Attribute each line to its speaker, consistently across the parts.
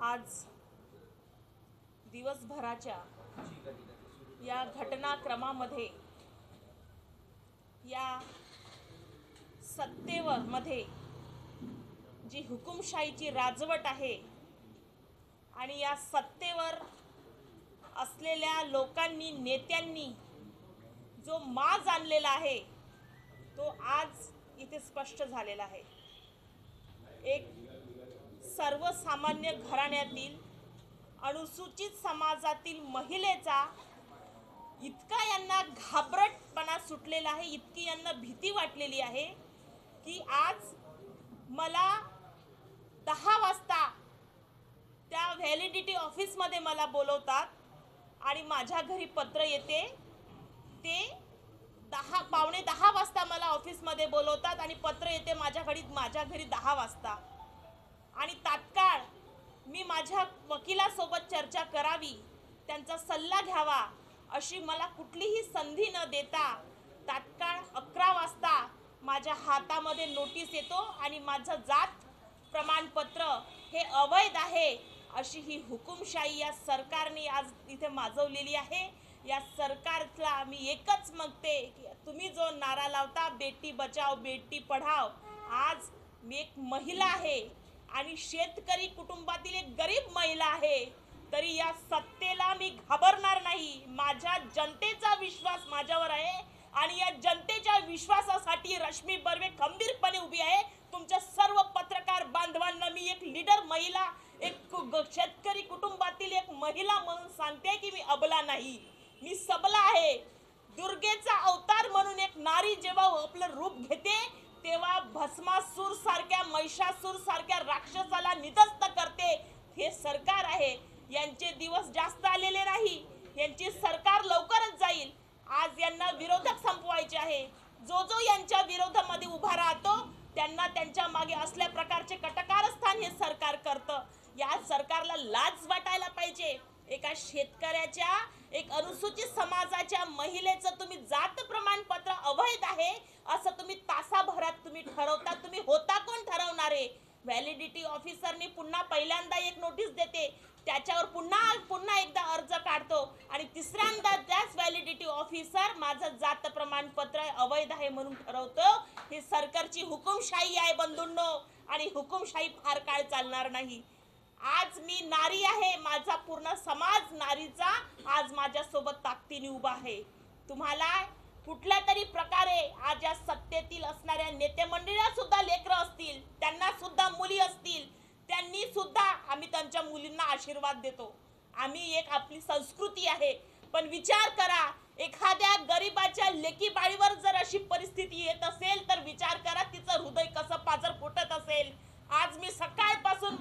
Speaker 1: आज दिवसभराच्या या घटनाक्रमामध्ये या सत्तेवर मध्ये जी हुकुमशाहीची राजवट आहे आणि या सत्तेवर असलेल्या लोकांनी नेत्यांनी जो माज आणलेला आहे तो आज इथे स्पष्ट झालेला आहे। एक सर्वसामान्य घराण्यातील अनुसूचित समाजातील महिलेचा इतका यांना घाबरटपणा सुटलेला आहे, इतकी यांना भीती वाटलेली आहे की आज मला 10 वाजता त्या व्हॅलिडिटी ऑफिसमध्ये मला बोलवतात आणि माझ्या घरी पत्र येते। ते 10 पावणे 10 वाजता मला ऑफिसमध्ये बोलवतात आणि पत्र येते माझ्या घरी 10 वाजता आणि तात्काळ मी माझ्या वकिलासोबत चर्चा करावी, त्यांचा सल्ला घ्यावा अशी मला कुठलीही संधी न देता तात्काळ 11 वाजता माझ्या हातामध्ये नोटीस येतो आणि माझं जात प्रमाणपत्र हे अवैध आहे अशी ही हुकुमशाही या सरकारने आज इथे माजवलेली आहे। या सरकारला मी एकच म्हणते की तुम्ही जो नारा लावता बेटी बचाओ बेटी पढाओ, आज मी एक महिला आहे आणि शेतकरी कुटुंबातील एक गरीब महिला आहे, तरी या सत्तेला मी घाबरणार नाही। माझ्या जनतेचा विश्वास माझ्यावर आहे आणि या जनतेच्या विश्वासासाठी रश्मी बर्वे खंबीरपणे उभी आहे। तुमच्या सर्व पत्रकार बांधवांना मी एक लीडर महिला, एक शेतकरी कुटुंबातील एक महिला म्हणून सांगते की मी अबला नाही, मी सबला आहे। दुर्गेचा अवतार म्हणून एक नारी जेव्हा आपलं रूप घेते तेव्हा भस्मासूर सारख्या महिषासूर सारख्या राक्षसाला निधस्त करते। हे सरकार आहे, यांचे दिवस जास्त आलेले नाही, यांची सरकार लवकरच जाईल। आज यांना विरोधक संपवायचे आहे। जो यांच्या विरोधामध्ये उभा राहतो त्यांना त्यांच्या मागे असल्या प्रकारचे कटकारस्थान हे सरकार करतं। या सरकारला लाज वाटायला पाहिजे। एका शेतकऱ्याच्या, एक अनुसूचित समाजाच्या महिलेचं तुम्ही जात प्रमाणपत्र अवैध आहे असं तुम्ही तासाभरात तुम्ही ठरवता। तुम्ही होता कोण ठरवणारे? व्हॅलिडिटी ऑफिसरनी पुन्हा पहिल्यांदा एक नोटीस देते, त्याच्यावर पुन्हा एकदा अर्ज काढतो आणि तिसऱ्यांदा त्याच व्हॅलिडिटी ऑफिसर माझं जात प्रमाणपत्र अवैध आहे म्हणून ठरवतो। ही सरकारची हुकुमशाही आहे बंधूंनो, आणि हुकुमशाही फार काळ चालणार नाही। आज मी नारी आहे, माझा पूर्ण समाज नारीचा आज माझ्यासोबत ताकदीने उभा आहे। तुम्हाला कुठल्या तरी प्रकारे आज या सत्तेतील असणाऱ्या नेते मंडळीला सुद्धा लेकरं असतील, त्यांना सुद्धा मुली असतील, त्यांनी सुद्धा आम्ही त्यांच्या मुलींना आशीर्वाद देतो। आम्ही एक आपली संस्कृती आहे, पण विचार करा एखाद्या गरीबाच्या लेकी बाळीवर जर अशी परिस्थिती येत असेल तर विचार करा तिचं हृदय कसं पाजर फुटत असेल। आज मी सकाळपासून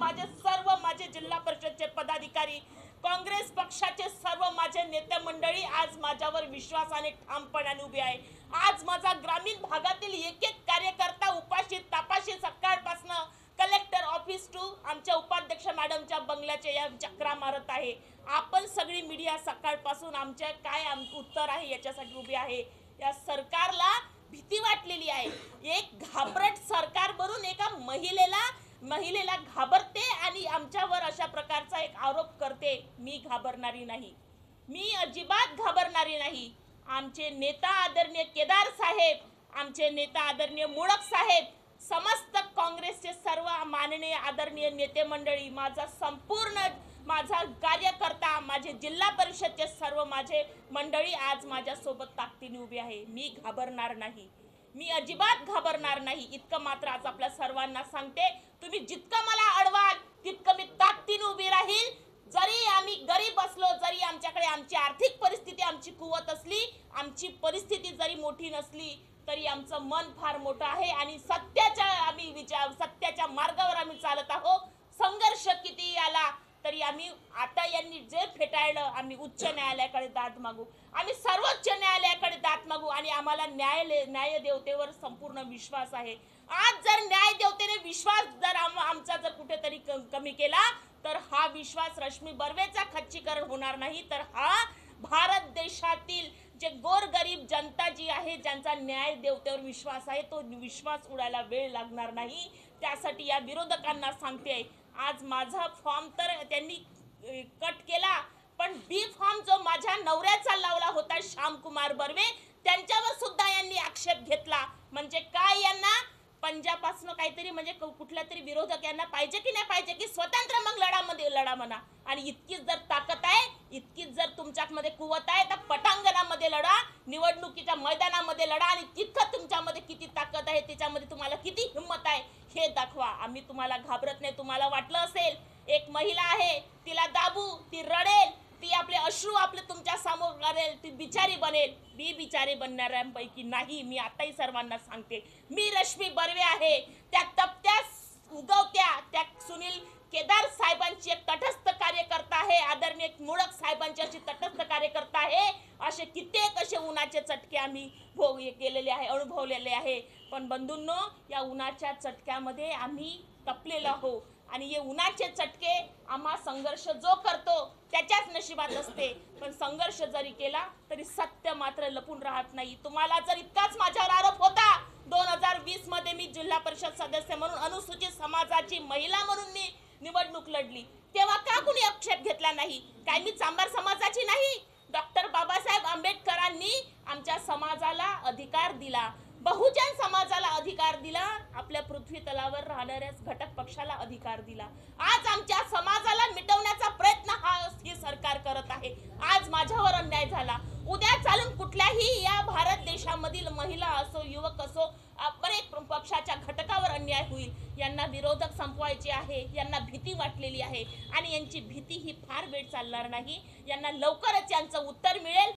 Speaker 1: माझे जिल्हा परिषदचे पदाधिकारी, काँग्रेस पक्षाचे सर्व माझे नेते मंडळी आज माझ्यावर विश्वासाने ठामपणाने उभे आहे। आज माझा ग्रामीण भागातील एक कार्यकर्ता उपाशी तापाशी सकाळपासून कलेक्टर ऑफिस टू आमच्या उपाध्यक्ष मॅडमच्या बंगल्याचे या चक्रा मारत आहे। आपण सगळी मीडिया सकाळपासून आमच्या काय उत्तर आहे याच्यासाठी उभी आहे। या सरकारला भीती वाटलेली आहे। एक घाबरट सरकार बनून एका महिलेला घाबरते आणि आमच्यावर अशा प्रकारचा एक आरोप करते। मी घाबरणारी नाही, मी अजिबात घाबरणारी नाही। आमचे नेता आदरणीय केदार साहेब, आमचे नेता आदरणीय मुळक साहेब, समस्त काँग्रेसचे सर्व माननीय आदरणीय नेते मंडळी, माझा कार्यकर्ता, माझे जिल्हा परिषदचे सर्व माझे मंडळी आज माझ्यासोबत ताकदीने उभी आहे। मी घाबरणार नाही, मी अजिबात घाबरणार नाही। इतकं मात्र आज आपल्या सर्वांना सांगते, तुम्ही जितकं मला अडवाल तितकं मी ताकदीने उभी राहील। जरी आम्ही गरीब असलो, जरी आमच्याकडे आमची आर्थिक परिस्थिती, आमची कुवत असली, आमची परिस्थिती जरी मोठी नसली तरी आमचं मन फार मोठं आहे आणि सत्याच्या मार्गावर आम्ही चालत आहोत। संघर्ष किती आला तरी आम्ही आता यांनी जे फेटाळलं, आम्ही उच्च न्यायालयाकडे दाद मागू, आम्ही सर्वोच्च न्यायालयाकडे दाद मागू आणि आम्हाला न्याय देवतेवर संपूर्ण विश्वास आहे। आज जर न्याय देवतेने विश्वास जर आमचा जर कुठेतरी कमी केला तर हा विश्वास रश्मी बर्वेचा खच्चीकरण होणार नाही, तर हा भारत देशातील जे गोरगरीब जनता जी आहे, ज्यांचा न्याय देवतेवर विश्वास आहे, तो विश्वास उडायला वेळ लागणार नाही। त्यासाठी या विरोधकांना सांगते, आज माझा फॉर्म तर त्यांनी कट केला, पण बी फॉर्म जो माझ्या नवऱ्याचा लावला होता श्यामकुमार बर्वे, त्यांच्यावर सुद्धा यांनी आक्षेप घेतला. म्हणजे काय यांना पंजाबपासून काहीतरी म्हणजे कुठल्या तरी विरोधक यांना पाहिजे की नाही पाहिजे की स्वतंत्र मग लढा म्हणा. आणि इतकीच जर ताकद आहे, इतकीच जर तुमच्यामध्ये कुवत आहे तर पटांगणामध्ये लढा, निवडणुकीच्या मैदानामध्ये लढा आणि तितकं तुमच्यामध्ये किती ताकद आहे, त्याच्यामध्ये तुम्हाला किती हिंमत आहे हे दाखवा. आम्ही तुम्हाला घाबरत नाही. तुम्हाला वाटलं असेल एक महिला आहे, तिला दाबू, ती रडेल, ती आपले अश्रू आपले तुमच्या समोर करेल, ती बिचारी बनेल. मी बिचारी बनणाऱ्यांपैकी नाही. मी आताही सर्वांना सांगते, मी रश्मी बर्वे आहे. त्या तपत्या उगवत्या त्या सुनील केदार साहेबांची एक तटस्थ कार्यकर्ता आहे, आदरणीय मुळक साहेबांची अशी तटस्थ कार्यकर्ता आहे. असे कित्येक असे उन्हाचे चटके आम्ही केलेले आहे, अनुभवलेले आहे. पण बंधूंनो, या उन्हाच्या चटक्यामध्ये आम्ही तपलेलो आहोत आणि हे उन्हाचे चटके आम्हा संघर्ष जो करतो त्याच्याच नशिबात असते. पण संघर्ष जरी केला तरी सत्य मात्र लपून राहत नाही. तुम्हाला जर इतकाच माझ्यावर आरोप होता 2020 मध्ये मी जिल्हा परिषद सदस्य म्हणून अनुसूचित समाजाची महिला म्हणून मी निवडणूक लढली, तेव्हा का कुणी आक्षेप घेतला नाही? काय मी चांभार समाजाची नाही? डॉक्टर बाबासाहेब आंबेडकरांनी आमच्या समाजाला अधिकार दिला, बहुजन समाजाला अधिकार दिला, आपल्या पृथ्वी तलावर राहणाऱ्या घटक पक्षाला अधिकार दिला. आज आमच्या समाजाला मिटवण्याचा प्रयत्न ही सरकार करत आहे. आज माझ्यावर अन्याय झाला, उद्या चालून कुठल्याही या भारत देशामधील महिला असो, युवक असो, बरेच पक्षाच्या घटकावर अन्याय होईल. यांना विरोधक संपवायचे आहे, यांना भीती वाटलेली आहे आणि यांची भीती ही फार वेळ चालणार नाही. यांना लवकरच यांचं उत्तर मिळेल.